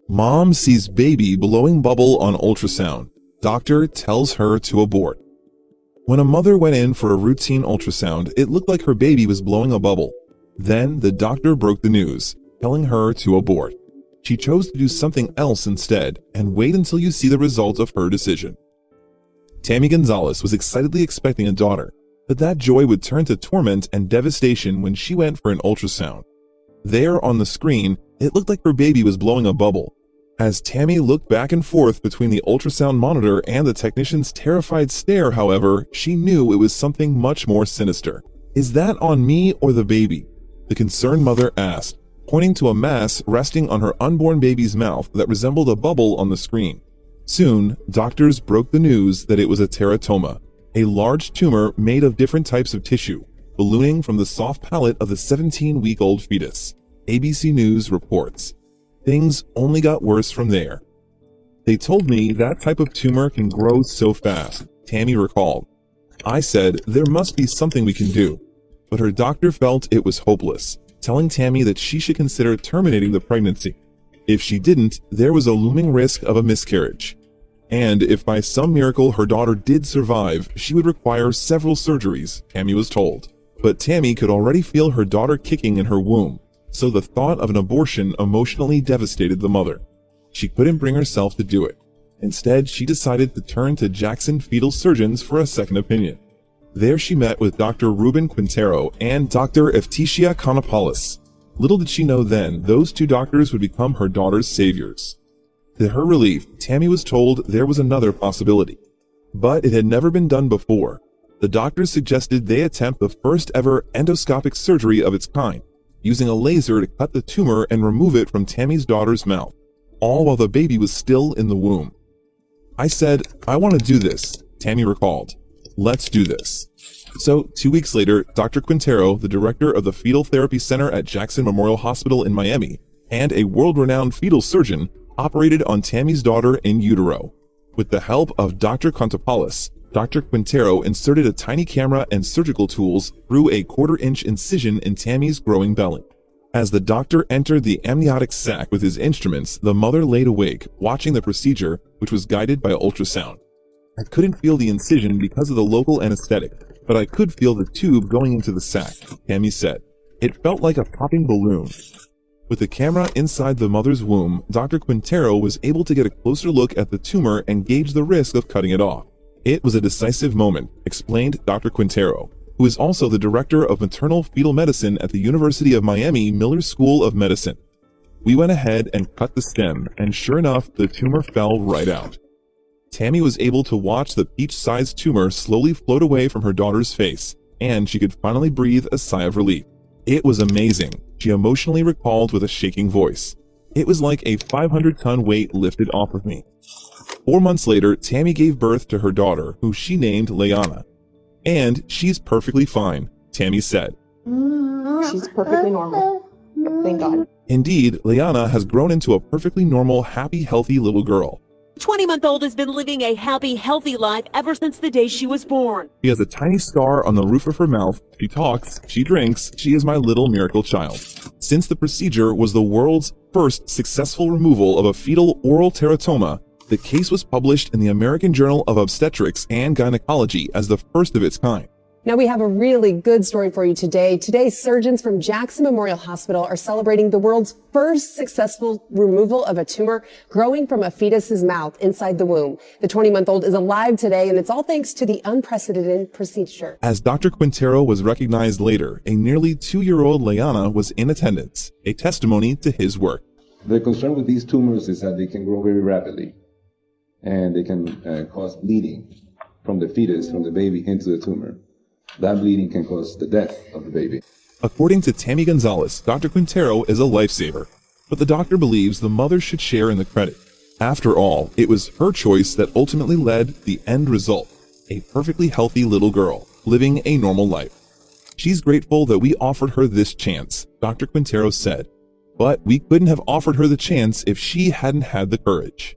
Mom sees baby blowing bubble on ultrasound. Doctor tells her to abort. When a mother went in for a routine ultrasound, it looked like her baby was blowing a bubble. Then the doctor broke the news, telling her to abort. She chose to do something else instead and wait until you see the result of her decision. Tammy Gonzalez was excitedly expecting a daughter, but that joy would turn to torment and devastation when she went for an ultrasound. There on the screen, it looked like her baby was blowing a bubble. As Tammy looked back and forth between the ultrasound monitor and the technician's terrified stare, however, she knew it was something much more sinister. "Is that on me or the baby?" the concerned mother asked, pointing to a mass resting on her unborn baby's mouth that resembled a bubble on the screen. Soon, doctors broke the news that it was a teratoma, a large tumor made of different types of tissue, ballooning from the soft palate of the 17-week-old fetus. ABC News reports. Things only got worse from there. "They told me that type of tumor can grow so fast," Tammy recalled. "I said, there must be something we can do." But her doctor felt it was hopeless, telling Tammy that she should consider terminating the pregnancy. If she didn't, there was a looming risk of a miscarriage. And if by some miracle her daughter did survive, she would require several surgeries, Tammy was told. But Tammy could already feel her daughter kicking in her womb, so the thought of an abortion emotionally devastated the mother. She couldn't bring herself to do it. Instead, she decided to turn to Jackson Fetal Surgeons for a second opinion. There she met with Dr. Ruben Quintero and Dr. Efticia Konopoulos. Little did she know then, those two doctors would become her daughter's saviors. To her relief, Tammy was told there was another possibility. But it had never been done before. The doctors suggested they attempt the first ever endoscopic surgery of its kind, using a laser to cut the tumor and remove it from Tammy's daughter's mouth, all while the baby was still in the womb. "I said, I want to do this," Tammy recalled. "Let's do this." So, 2 weeks later, Dr. Quintero, the director of the Fetal Therapy Center at Jackson Memorial Hospital in Miami, and a world-renowned fetal surgeon, operated on Tammy's daughter in utero. With the help of Dr. Konopoulos, Dr. Quintero inserted a tiny camera and surgical tools through a quarter-inch incision in Tammy's growing belly. As the doctor entered the amniotic sac with his instruments, the mother laid awake, watching the procedure, which was guided by ultrasound. "I couldn't feel the incision because of the local anesthetic, but I could feel the tube going into the sac," Tammy said. "It felt like a popping balloon." With the camera inside the mother's womb, Dr. Quintero was able to get a closer look at the tumor and gauge the risk of cutting it off. "It was a decisive moment," explained Dr. Quintero, who is also the director of maternal fetal medicine at the University of Miami Miller School of Medicine. "We went ahead and cut the stem, and sure enough, the tumor fell right out." Tammy was able to watch the peach-sized tumor slowly float away from her daughter's face, and she could finally breathe a sigh of relief. "It was amazing," she emotionally recalled with a shaking voice. "It was like a 500-ton weight lifted off of me." 4 months later, Tammy gave birth to her daughter, who she named Leanna. "And she's perfectly fine," Tammy said. "She's perfectly normal. Thank God." Indeed, Leanna has grown into a perfectly normal, happy, healthy little girl. 20-month-old has been living a happy, healthy life ever since the day she was born. She has a tiny scar on the roof of her mouth. She talks, she drinks, she is my little miracle child. Since the procedure was the world's first successful removal of a fetal oral teratoma, the case was published in the American Journal of Obstetrics and Gynecology as the first of its kind. Now we have a really good story for you today. Today, surgeons from Jackson Memorial Hospital are celebrating the world's first successful removal of a tumor growing from a fetus's mouth inside the womb. The 20-month-old is alive today, and it's all thanks to the unprecedented procedure. As Dr. Quintero was recognized later, a nearly 2-year-old Leanna was in attendance, a testimony to his work. The concern with these tumors is that they can grow very rapidly, and they can cause bleeding from the fetus, from the baby into the tumor. That bleeding can cause the death of the baby. According to Tammy Gonzalez, Dr. Quintero is a lifesaver, but the doctor believes the mother should share in the credit. After all, it was her choice that ultimately led the end result, a perfectly healthy little girl, living a normal life. She's grateful that we offered her this chance, Dr. Quintero said, but we couldn't have offered her the chance if she hadn't had the courage.